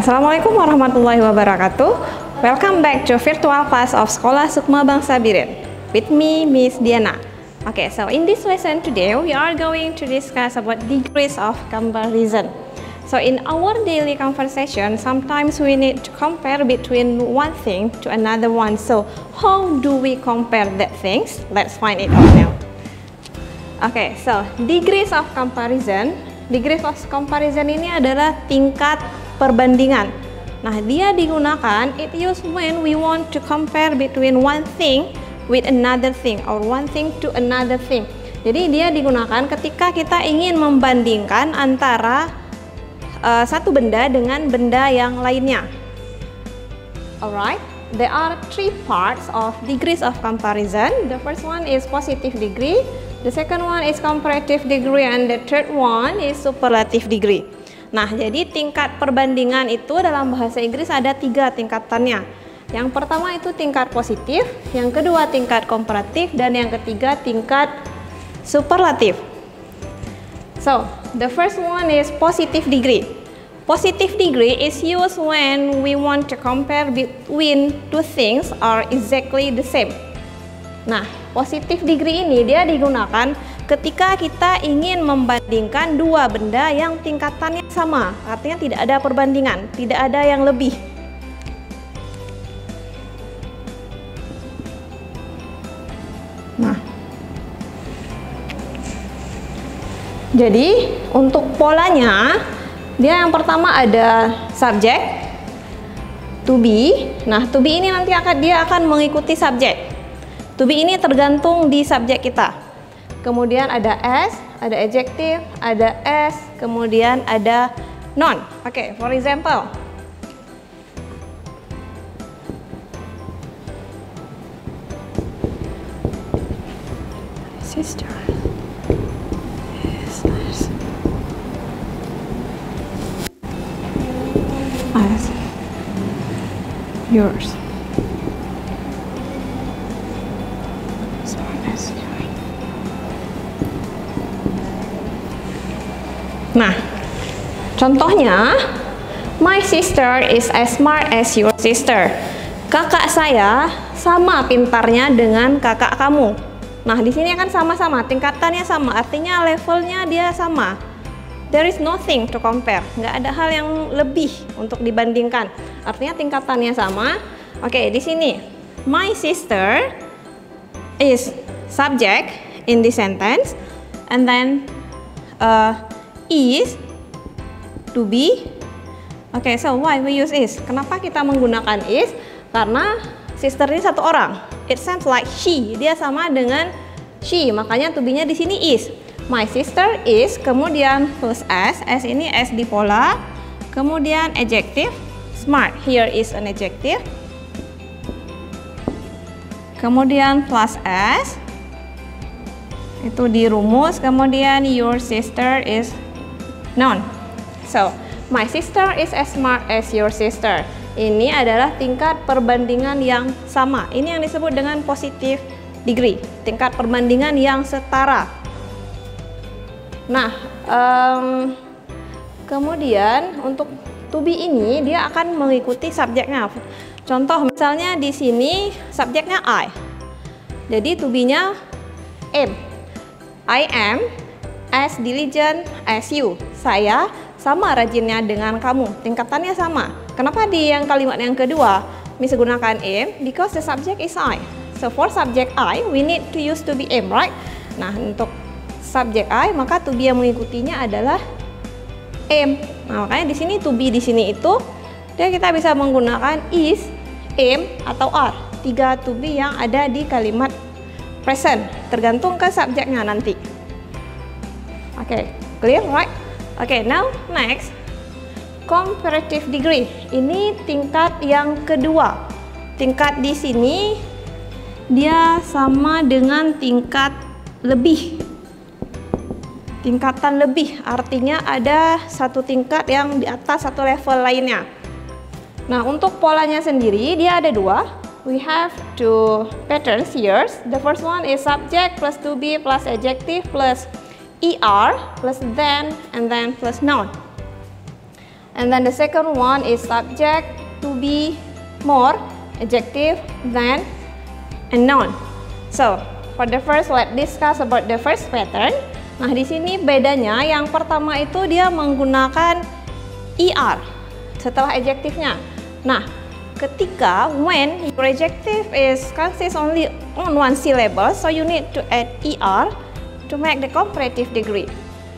Assalamualaikum warahmatullahi wabarakatuh. Welcome back to virtual class of Sekolah Sukma Bangsa Biren with me, Miss Diana. Okay, so in this lesson today, we are going to discuss about degrees of comparison. So in our daily conversation, sometimes we need to compare between one thing to another one. So how do we compare that things? Let's find it out now. Okay, so degrees of comparison. Degrees of comparison ini adalah tingkat perbandingan. Nah, dia digunakan, it used when we want to compare between one thing with another thing or one thing to another thing. Jadi dia digunakan ketika kita ingin membandingkan antara satu benda dengan benda yang lainnya. Alright, there are three parts of degrees of comparison. The first one is positive degree, the second one is comparative degree, and the third one is superlative degree. Nah, jadi tingkat perbandingan itu dalam bahasa Inggris ada 3 tingkatannya. Yang pertama itu tingkat positif, yang kedua tingkat komparatif, dan yang ketiga tingkat superlatif. So, the first one is positive degree. Positive degree is used when we want to compare between two things are exactly the same. Nah, positive degree ini dia digunakan ketika kita ingin membandingkan dua benda yang tingkatannya sama. Artinya tidak ada perbandingan, tidak ada yang lebih. Nah, jadi untuk polanya, dia yang pertama ada subjek, to be. Nah, to be ini nanti dia akan mengikuti subjek. To be ini tergantung di subjek kita. Kemudian ada as, ada adjective, ada as, kemudian ada noun. Oke, for example, sister is as yours. Nah, contohnya, my sister is as smart as your sister. Kakak saya sama pintarnya dengan kakak kamu. Nah, di sini kan sama-sama, tingkatannya sama, artinya levelnya dia sama. There is nothing to compare, nggak ada hal yang lebih untuk dibandingkan. Artinya tingkatannya sama. Oke, di sini, my sister is subject in this sentence, and then is to be. Okay, so why we use is? Kenapa kita menggunakan is? Karena sister ini satu orang. It sounds like she. Dia sama dengan she, makanya to be-nya di sini is. My sister is, kemudian plus as ini as di pola, kemudian adjective smart. Here is an adjective. Kemudian plus as itu di rumus, kemudian your sister is noun. So, my sister is as smart as your sister. Ini adalah tingkat perbandingan yang sama. Ini yang disebut dengan positive degree, tingkat perbandingan yang setara. Nah, kemudian untuk to be ini dia akan mengikuti subjeknya. Contoh misalnya di sini subjeknya I. Jadi to be-nya am. I am as diligent as you. Saya sama rajinnya dengan kamu. Tingkatannya sama. Kenapa di yang kalimat yang kedua Miss gunakan am? Because the subject is I. So for subject I, we need to use to be am, right? Nah, untuk subject I, maka to be yang mengikutinya adalah am. Nah, makanya di sini to be di sini itu dia kita bisa menggunakan is, am atau are. 3 to be yang ada di kalimat present, tergantung ke subjeknya nanti. Oke, clear, right? Oke, now next, comparative degree. Ini tingkat yang kedua. Tingkat di sini dia sama dengan tingkat lebih. Tingkatan lebih artinya ada satu tingkat yang di atas satu level lainnya. Nah, untuk polanya sendiri dia ada 2. We have 2 patterns here. The first one is subject plus to be plus adjective plus er plus then and then plus noun. And then the second one is subject to be more, adjective, than, and noun. So for the first, let's discuss about the first pattern. Nah, di sini bedanya yang pertama itu dia menggunakan er setelah adjektifnya. Nah, ketika when your adjective is consists only on one syllable, so you need to add er to make the comparative degree.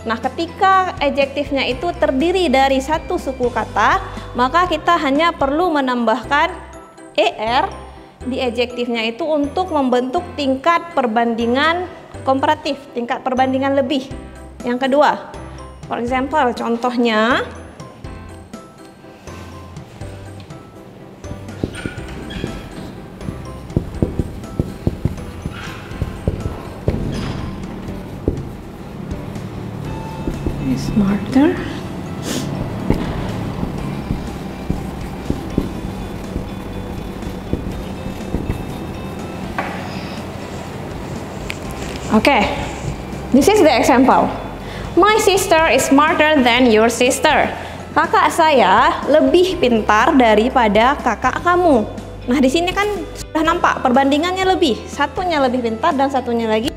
Nah, ketika adjektifnya itu terdiri dari satu suku kata, maka kita hanya perlu menambahkan er di adjektifnya itu untuk membentuk tingkat perbandingan komparatif, tingkat perbandingan lebih. Yang kedua, for example, contohnya smarter. Okay, this is the example. My sister is smarter than your sister. Kakak saya lebih pintar daripada kakak kamu. Nah, di sini kan sudah nampak perbandingannya lebih. Satunya lebih pintar dan satunya lagi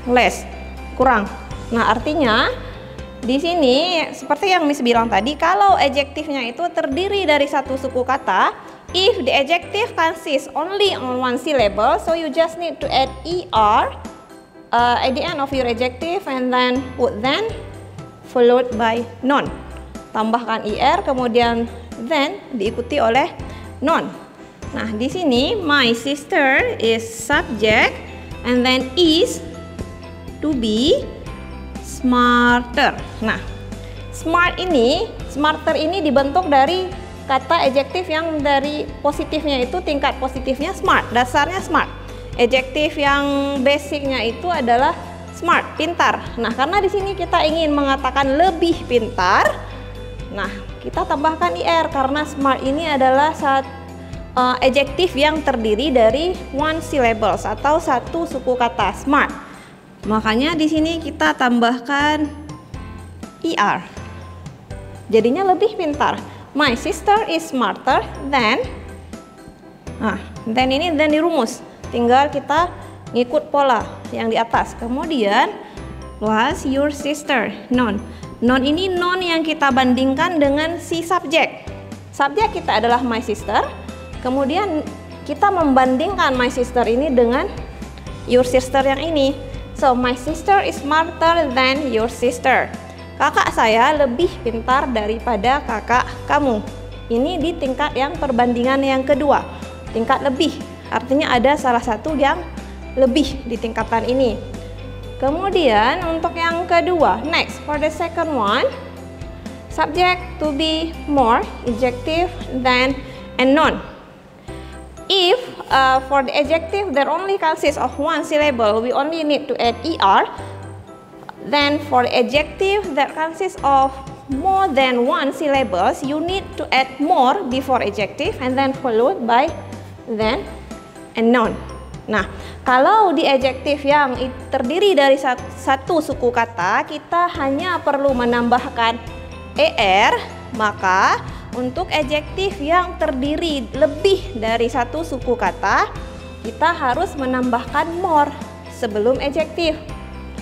less, kurang. Nah, artinya di sini seperti yang Miss bilang tadi, kalau adjektifnya itu terdiri dari satu suku kata, if the adjective consists only on one syllable, so you just need to add er at the end of your adjective and then put then followed by noun. Tambahkan er kemudian then diikuti oleh noun. Nah, di sini my sister is subject and then is to be smarter. Nah, smarter ini dibentuk dari kata adjektif yang dari positifnya itu tingkat positifnya smart, dasarnya smart. Adjektif yang basicnya itu adalah smart, pintar. Nah, karena di sini kita ingin mengatakan lebih pintar, nah kita tambahkan er karena smart ini adalah adjektif yang terdiri dari one syllables atau satu suku kata smart. Makanya di sini kita tambahkan er. Jadinya lebih pintar. My sister is smarter than. Nah, then ini then dirumus. Tinggal kita ngikut pola yang di atas. Kemudian plus your sister, noun. Noun ini noun yang kita bandingkan dengan si subjek. Subjek kita adalah my sister. Kemudian kita membandingkan my sister ini dengan your sister yang ini. So my sister is smarter than your sister. Kakak saya lebih pintar daripada kakak kamu. Ini di tingkat yang perbandingan yang kedua, tingkat lebih. Artinya ada salah satu yang lebih di tingkatan ini. Kemudian untuk yang kedua, next for the second one, subject to be more, adjective, than, and noun. If for the adjective that only consists of one syllable, we only need to add er. Then for the adjective that consists of more than one syllables, you need to add more before adjective and then followed by then and noun. Nah, kalau di adjektif yang terdiri dari satu suku kata, kita hanya perlu menambahkan er, maka untuk adjektif yang terdiri lebih dari satu suku kata, kita harus menambahkan more sebelum adjektif.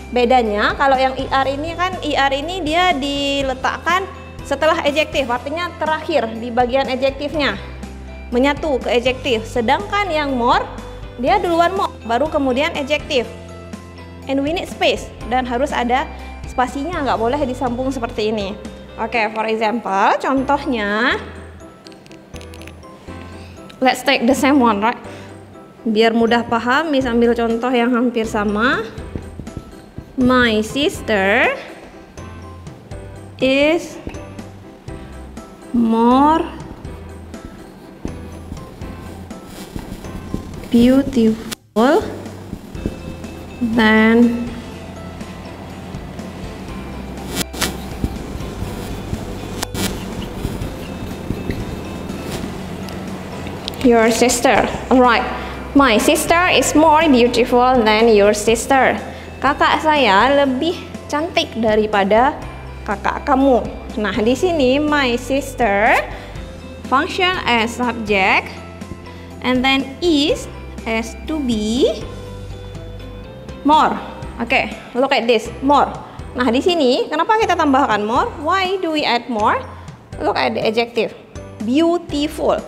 Bedanya kalau yang er ini kan, er ini dia diletakkan setelah adjektif, artinya terakhir di bagian adjektifnya, menyatu ke adjektif. Sedangkan yang more, dia duluan more, baru kemudian adjektif. And we need space, dan harus ada spasinya, nggak boleh disambung seperti ini. Oke, for example, contohnya, let's take the same one, right? Biar mudah paham, Miss ambil contoh yang hampir sama. My sister is more beautiful than your sister. Alright, my sister is more beautiful than your sister. Kakak saya lebih cantik daripada kakak kamu. Nah, di sini my sister function as subject and then is as to be more. Oke, look at this, more. Nah, di sini kenapa kita tambahkan more? Why do we add more? Look at the adjective. Beautiful.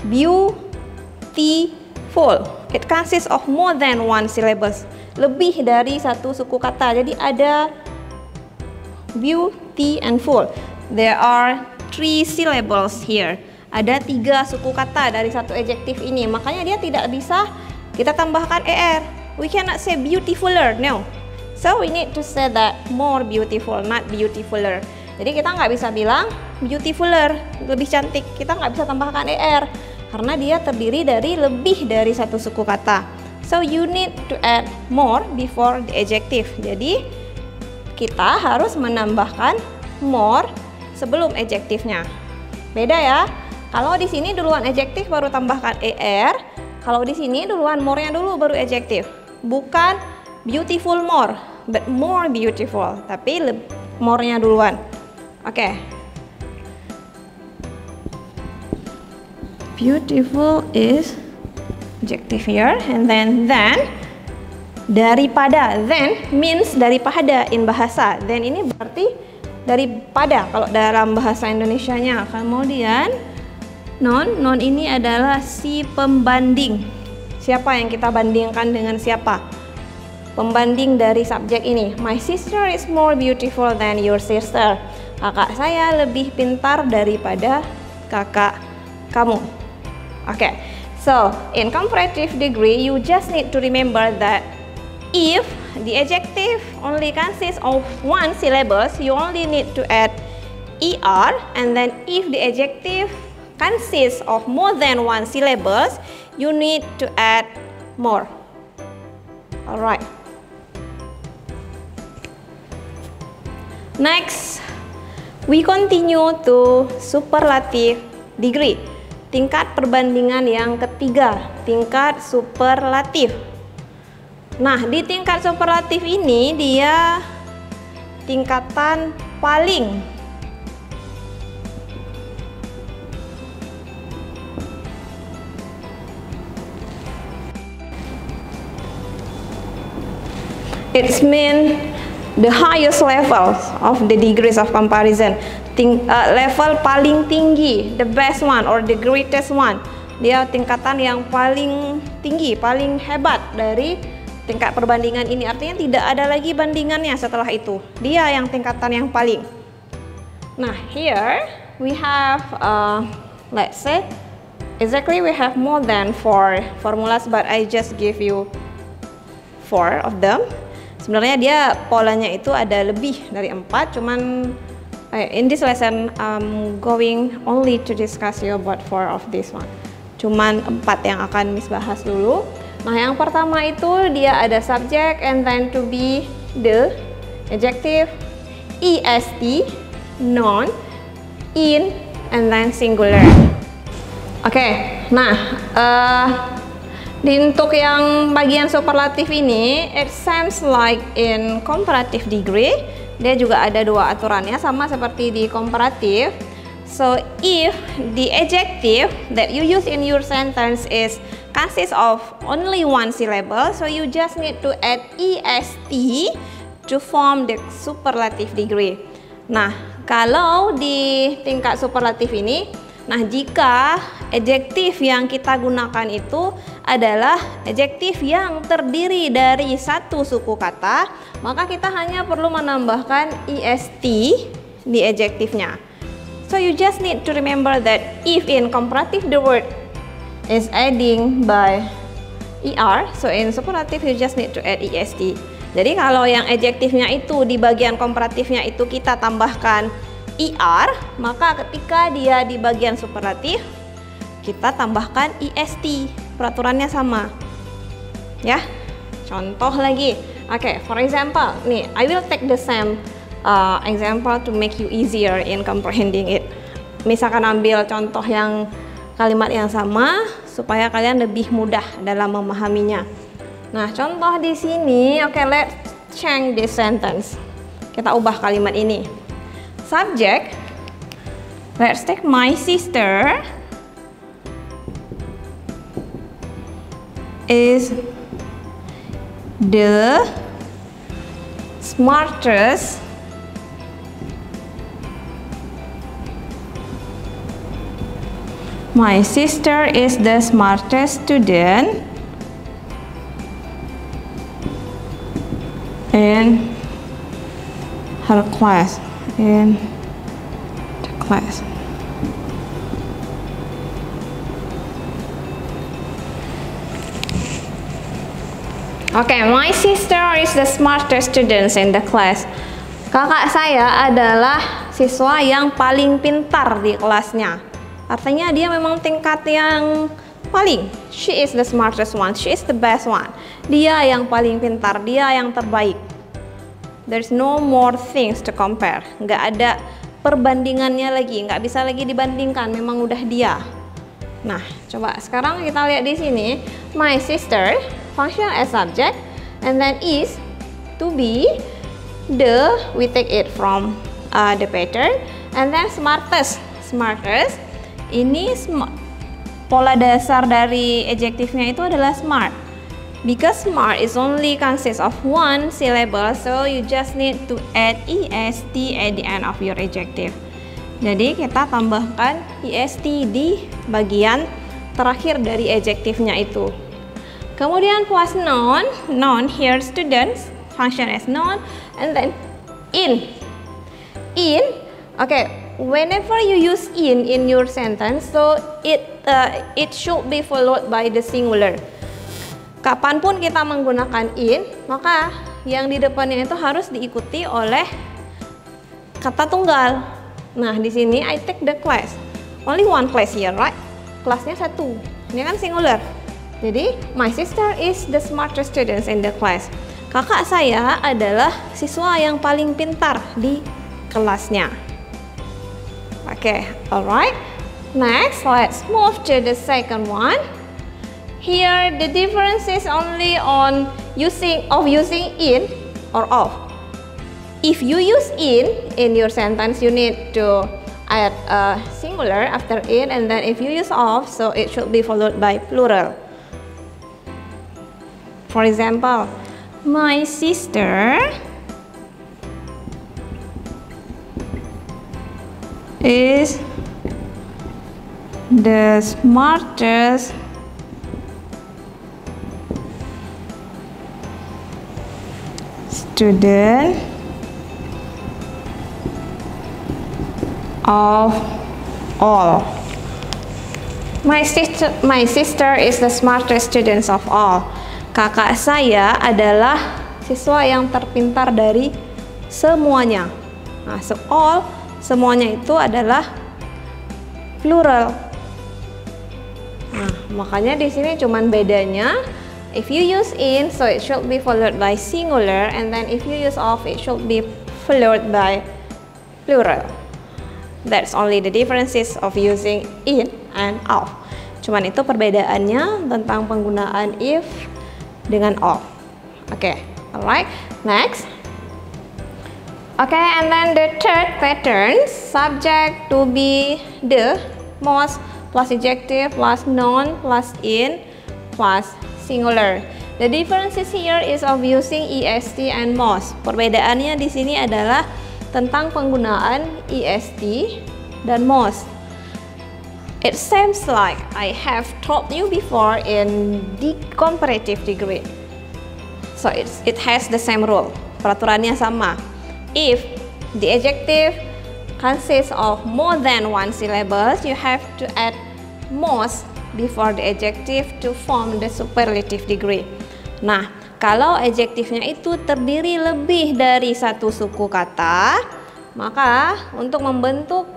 Beautiful. It consists of more than one syllables. Lebih dari satu suku kata. Jadi ada beauty and full. There are 3 syllables here. Ada 3 suku kata dari satu adjektif ini. Makanya dia tidak bisa kita tambahkan er. We cannot say beautifuler, no. So we need to say that more beautiful, not beautifuler. Jadi kita nggak bisa bilang beautifuler, lebih cantik. Kita nggak bisa tambahkan er karena dia terdiri dari lebih dari satu suku kata. So you need to add more before the adjective. Jadi kita harus menambahkan more sebelum adjektifnya. Beda ya. Kalau di sini duluan adjektif baru tambahkan er. Kalau di sini duluan more-nya dulu baru adjektif. Bukan beautiful more, but more beautiful. Tapi more-nya duluan. Oke. Beautiful is adjective here, and then daripada. Then means daripada in bahasa. Then ini berarti daripada kalau dalam bahasa Indonesianya. Kemudian non ini adalah si pembanding. Siapa yang kita bandingkan dengan siapa? Pembanding dari subjek ini. My sister is more beautiful than your sister. Kakak saya lebih pintar daripada kakak kamu. Oke. So, in comparative degree, you just need to remember that if the adjective only consists of 1 syllable, you only need to add er, and then if the adjective consists of more than 1 syllables, you need to add more. Alright. Next, we continue to superlative degree. Tingkat perbandingan yang ketiga, tingkat superlatif. Nah, di tingkat superlatif ini dia tingkatan paling. It's mean the highest levels of the degrees of comparison. Level paling tinggi, the best one or the greatest one. Dia tingkatan yang paling tinggi, paling hebat dari tingkat perbandingan ini. Artinya tidak ada lagi bandingannya setelah itu. Dia yang tingkatan yang paling. Nah, here we have let's say exactly we have more than 4 formulas, but I just give you 4 of them. Sebenarnya dia polanya itu ada lebih dari 4, cuman in this lesson I'm going only to discuss you about 4 of this one. Cuman 4 yang akan Miss bahas dulu. Nah, yang pertama itu dia ada subject and then to be, the, adjective, est, noun, in, and then singular. Oke, nah untuk yang bagian superlatif ini, it seems like in comparative degree, dia juga ada 2 aturannya sama seperti di komparatif. So if the adjective that you use in your sentence consists of only 1 syllable, so you just need to add est to form the superlative degree. Nah, kalau di tingkat superlatif ini, nah jika adjektif yang kita gunakan itu adalah adjektif yang terdiri dari satu suku kata, maka kita hanya perlu menambahkan est di adjektifnya. So you just need to remember that if in comparative the word is adding by er, so in superlative you just need to add est. Jadi kalau yang adjektifnya itu di bagian komparatifnya itu kita tambahkan er, maka ketika dia di bagian superlatif kita tambahkan est. Peraturannya sama. Ya. Contoh lagi. Oke, for example, nih, I will take the same example to make you easier in comprehending it. Misalkan ambil contoh yang kalimat yang sama supaya kalian lebih mudah dalam memahaminya. Nah, contoh di sini, oke, let's change this sentence. Kita ubah kalimat ini. Subject Let's take my sister is the smartest student in her class. Okay, my sister is the smartest student in the class. Kakak saya adalah siswa yang paling pintar di kelasnya. Artinya dia memang tingkat yang paling. She is the smartest one. She is the best one. Dia yang paling pintar. Dia yang terbaik. There's no more things to compare. Nggak ada perbandingannya lagi. Nggak bisa lagi dibandingkan. Memang udah dia. Nah, coba sekarang kita lihat di sini. My sister function as subject, and then is to be the, we take it from the pattern, and then smartest. Ini pola dasar dari adjektifnya itu adalah smart, because smart is only consists of one syllable, so you just need to add est at the end of your adjective. Jadi kita tambahkan est di bagian terakhir dari adjektifnya itu. Kemudian plus noun here students function as noun, and then in, okay, whenever you use in your sentence, so it should be followed by the singular. Kapanpun kita menggunakan in, maka yang di depannya itu harus diikuti oleh kata tunggal. Nah, di sini I take the class, only one class here, right? Kelasnya satu, ini kan singular. Jadi, my sister is the smartest student in the class. Kakak saya adalah siswa yang paling pintar di kelasnya. Okay, alright. Next, let's move to the second one. Here, the difference is only on using in or of. If you use in your sentence, you need to add a singular after in, and then if you use of, so it should be followed by plural. For example, my sister is the smartest student of all. My sister is the smartest student of all. Kakak saya adalah siswa yang terpintar dari semuanya. Nah, so all, semuanya itu adalah plural. Nah, makanya di sini cuman bedanya, if you use in, so it should be followed by singular, and then if you use of, it should be followed by plural. That's only the differences of using in and of. Cuman itu perbedaannya tentang penggunaan if dengan of. Okay, alright. Next. Okay, and then the third pattern, subject to be the, most plus adjective plus noun plus in plus singular. The differences here is of using est and most. Perbedaannya di sini adalah tentang penggunaan est dan most. It seems like I have told you before in the comparative degree. So it has the same rule. Peraturannya sama. If the adjective consists of more than one syllable, you have to add most before the adjective to form the superlative degree. Nah, kalau adjektifnya itu terdiri lebih dari satu suku kata, maka untuk membentuk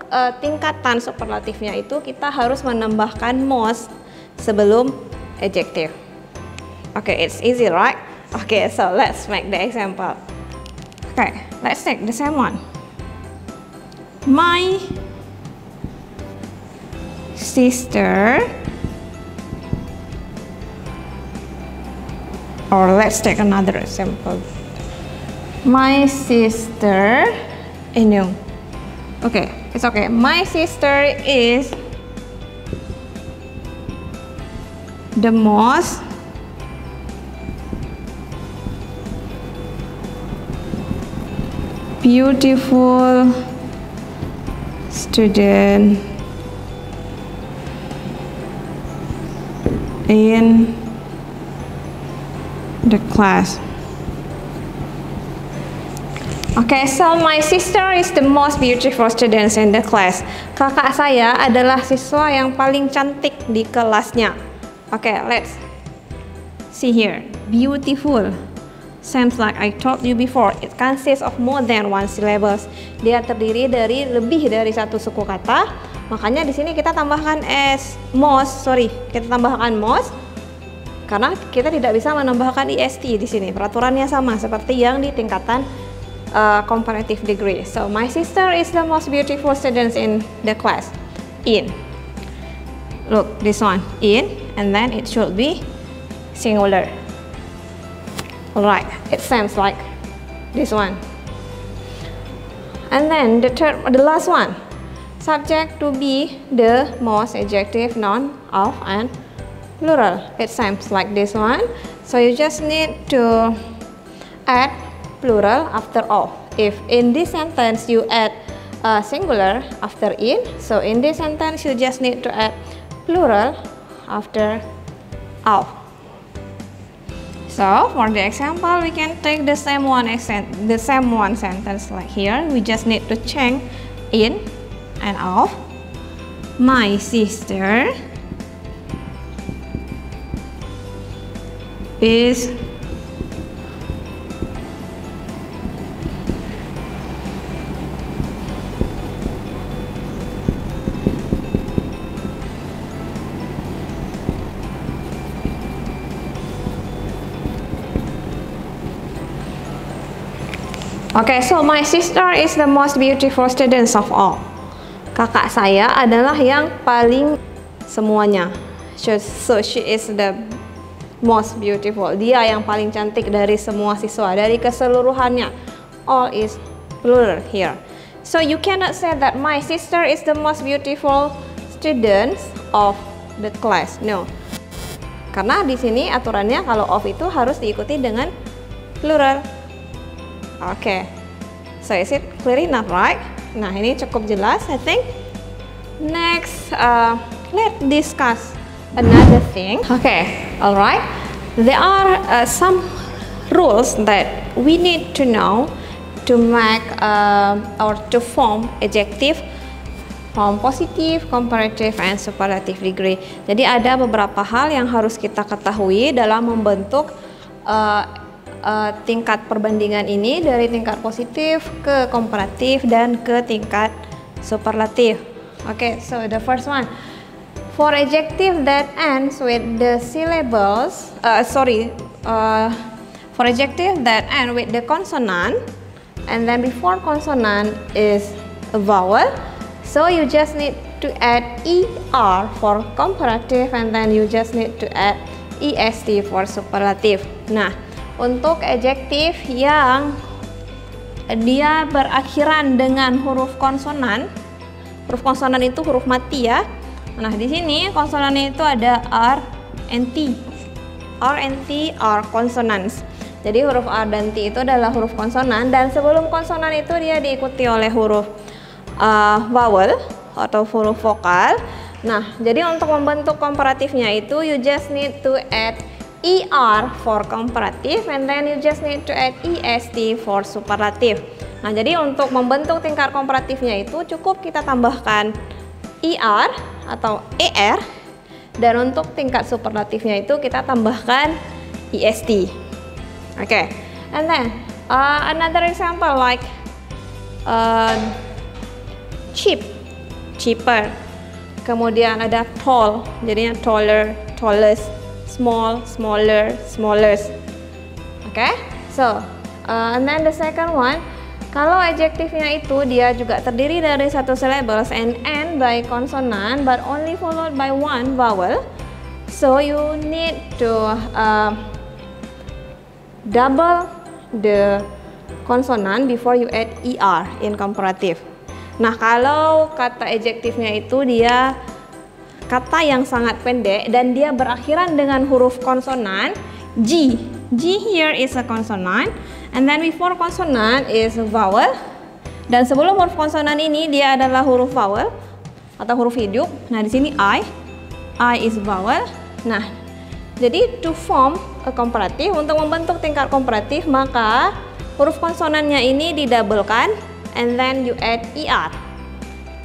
tingkatan superlatifnya itu kita harus menambahkan most sebelum adjective. Okay, it's easy, right? Okay, so let's make the example. Okay, let's take the same one. My sister, or let's take another example. My sister, Okay, it's okay. My sister is the most beautiful student in the class. Okay, so my sister is the most beautiful student in the class. Kakak saya adalah siswa yang paling cantik di kelasnya. Okay, let's see here. Beautiful. Seems like I told you before, it consists of more than one syllables. Dia terdiri dari lebih dari satu suku kata. Makanya di sini kita tambahkan kita tambahkan most karena kita tidak bisa menambahkan est di sini. Peraturannya sama seperti yang di tingkatan comparative degree. So my sister is the most beautiful student in the class. In. Look, this one in, and then it should be singular. Alright, it sounds like this one. And then the last one, subject to be the most adjective, noun, of, and plural. It sounds like this one. So you just need to add plural after all. If in this sentence you add singular after in, so in this sentence you just need to add plural after all. So for the example, we can take the same one sentence like here. We just need to change in and of. My sister is Okay, so my sister is the most beautiful student of all. Kakak saya adalah yang paling semuanya. So she is the most beautiful. Dia yang paling cantik dari semua siswa, dari keseluruhannya. All is plural here. So you cannot say that my sister is the most beautiful student of the class. No. Karena di sini aturannya kalau of itu harus diikuti dengan plural. Okay, so is it clear enough, right? Nah, ini cukup jelas, I think. Next, let's discuss another thing. Okay, alright. There are some rules that we need to know to make or to form adjective from positive, comparative, and superlative degree. Jadi ada beberapa hal yang harus kita ketahui dalam membentuk tingkat perbandingan ini dari tingkat positif ke komparatif dan ke tingkat superlatif. Okay, so the first one, for adjective that ends with the syllables, for adjective that end with the consonant, and then before consonant is a vowel, so you just need to add er for comparative, and then you just need to add est for superlative. Nah, untuk adjektif yang dia berakhiran dengan huruf konsonan itu huruf mati ya. Nah, di sini konsonannya itu ada r and t. R and T are consonants. Jadi huruf R dan T itu adalah huruf konsonan, dan sebelum konsonan itu dia diikuti oleh huruf vowel atau huruf vokal. Nah, jadi untuk membentuk komparatifnya itu you just need to add ER for comparative, and then you just need to add EST for superlative. Nah, jadi untuk membentuk tingkat komparatifnya itu cukup kita tambahkan ER atau ER, dan untuk tingkat superlatifnya itu kita tambahkan EST. Okay, and then another example like cheap, cheaper. Kemudian ada tall, jadinya taller, tallest. Small, smaller, smallest. Okay, so and then the second one, kalau adjektifnya itu dia juga terdiri dari satu syllables and end by consonant but only followed by one vowel, so you need to double the consonant before you add er in comparative. Nah, kalau kata adjektifnya itu dia kata yang sangat pendek dan dia berakhiran dengan huruf konsonan G. G here is a consonant, and then before consonant is a vowel. Dan sebelum huruf konsonan ini dia adalah huruf vowel atau huruf hidup. Nah, di sini I is vowel. Nah, jadi to form a comparative, untuk membentuk tingkat komparatif, maka huruf konsonannya ini didabelkan and then you add ER.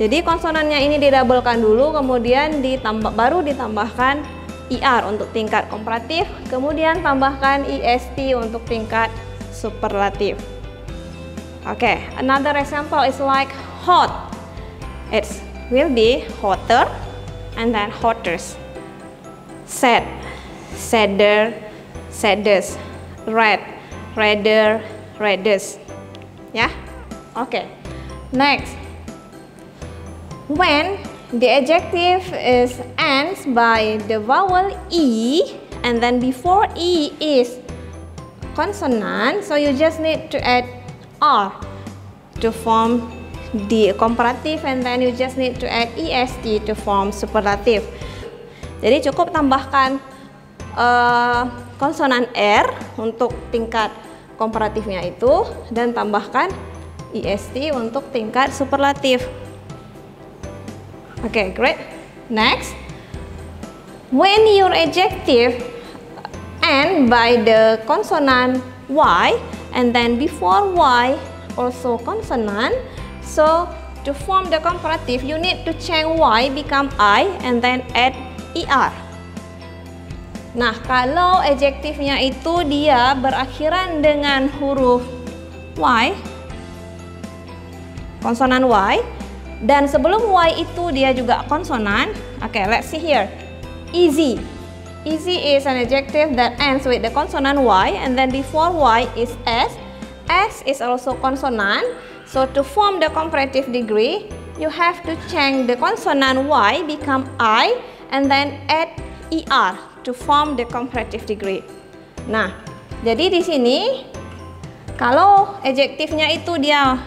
Jadi konsonannya ini didabelkan dulu, kemudian baru ditambahkan ER untuk tingkat komparatif, kemudian tambahkan EST untuk tingkat superlatif. Okay, another example is like hot. It will be hotter and then hottest. Sad, sadder, saddest. Red, redder, reddest. Ya, okay. Next, when the adjective ends by the vowel E and then before E is consonant, so you just need to add R to form the comparative, and then you just need to add EST to form superlative. Jadi cukup tambahkan konsonan R untuk tingkat komparatifnya itu dan tambahkan EST untuk tingkat superlatif. Okay, great. Next, when your adjective end by the consonant Y and then before Y also consonant, so to form the comparative you need to change Y become I and then add ER. Nah, kalau adjektifnya itu dia berakhiran dengan huruf Y, konsonan Y, dan sebelum Y itu dia juga konsonan. Okay, let's see here. Easy. Easy is an adjective that ends with the consonant Y and then before Y is S. S is also consonant. So to form the comparative degree, you have to change the consonant Y become I and then add ER to form the comparative degree. Nah, jadi di sini kalau adjektifnya itu dia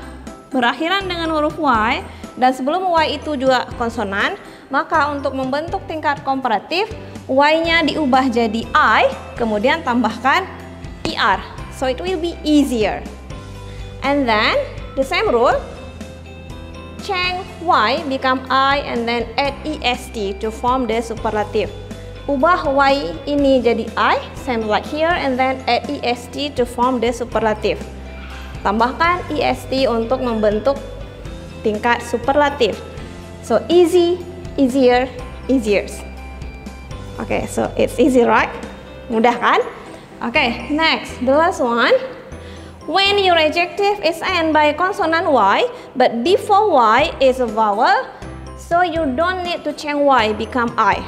berakhiran dengan huruf Y dan sebelum Y itu juga konsonan, maka untuk membentuk tingkat komparatif Y-nya diubah jadi I, kemudian tambahkan ER. So it will be easier. And then the same rule, change Y become I and then add EST to form the superlative. Ubah Y ini jadi I, same like here, and then add EST to form the superlative. Tambahkan EST untuk membentuk tingkat superlatif. So easy, easier, easier. Okay, so it's easy, right? Mudah kan? Okay, next, the last one. When your adjective is end by consonant Y, but before Y is a vowel, so you don't need to change Y become I.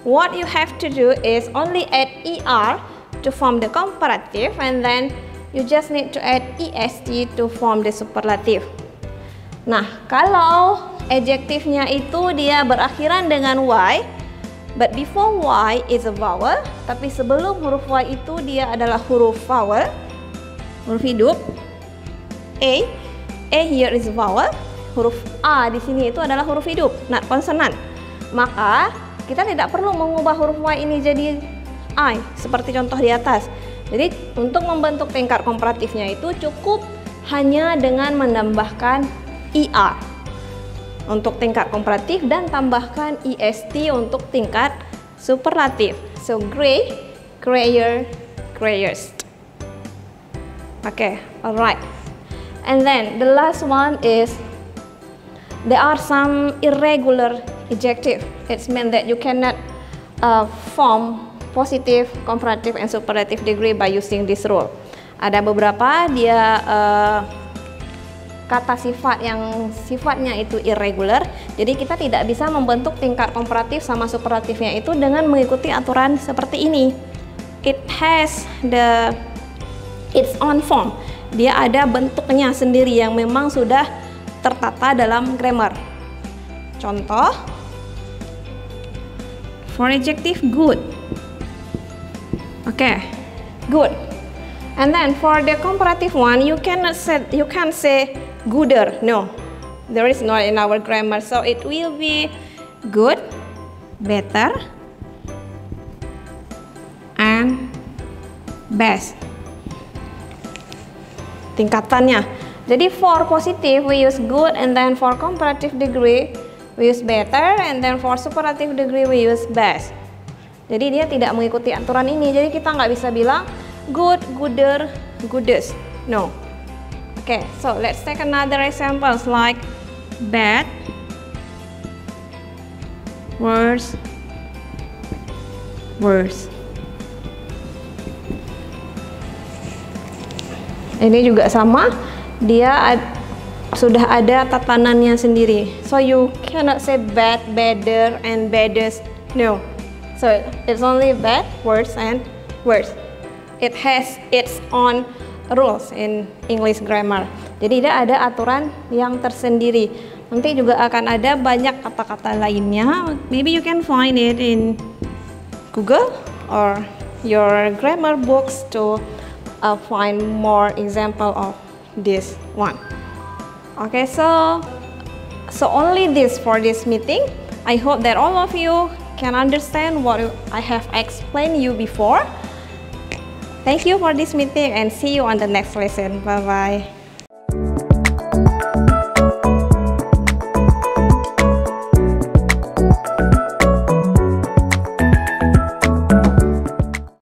What you have to do is only add ER to form the comparative, and then you just need to add EST to form the superlative. Nah, kalau adjektifnya itu dia berakhiran dengan Y, but before Y is a vowel, tapi sebelum huruf Y itu dia adalah huruf vowel, huruf hidup. A here is vowel. Huruf A di sini itu adalah huruf hidup, not konsonan. Maka kita tidak perlu mengubah huruf Y ini jadi I seperti contoh di atas. Jadi untuk membentuk tingkat komparatifnya itu cukup hanya dengan menambahkan ER untuk tingkat komparatif dan tambahkan EST untuk tingkat superlatif. So gray, grayer, grayest. Okay, alright. And then the last one is there are some irregular adjective. It means that you cannot form positive, comparative, and superlative degree by using this rule. Ada beberapa dia kata sifat yang sifatnya itu irregular. Jadi kita tidak bisa membentuk tingkat komparatif sama superlatifnya itu dengan mengikuti aturan seperti ini. It has its own form. Dia ada bentuknya sendiri yang memang sudah tertata dalam grammar. Contoh, for adjective good. Okay, good. And then for the comparative one, you can't say gooder. No, There is not in our grammar, so it will be good, better, and best. Tingkatannya. Jadi for positive we use good, and then for comparative degree we use better, and then for superlative degree we use best. Jadi dia tidak mengikuti aturan ini. Jadi kita nggak bisa bilang good, gooder, goodest. No. Okay, so let's take another examples like bad, worse, worse. Ini juga sama, dia sudah ada tatanannya sendiri. So you cannot say bad, better, and baddest. No. So it's only bad, worse, and worse. It has its own rules in English grammar. Jadi dia ada aturan yang tersendiri. Nanti juga akan ada banyak kata-kata lainnya. Maybe you can find it in Google or your grammar books to find more example of this one. Okay, so only this for this meeting. I hope that all of you can understand what I have explained you before. Thank you for this meeting and see you on the next lesson. Bye bye.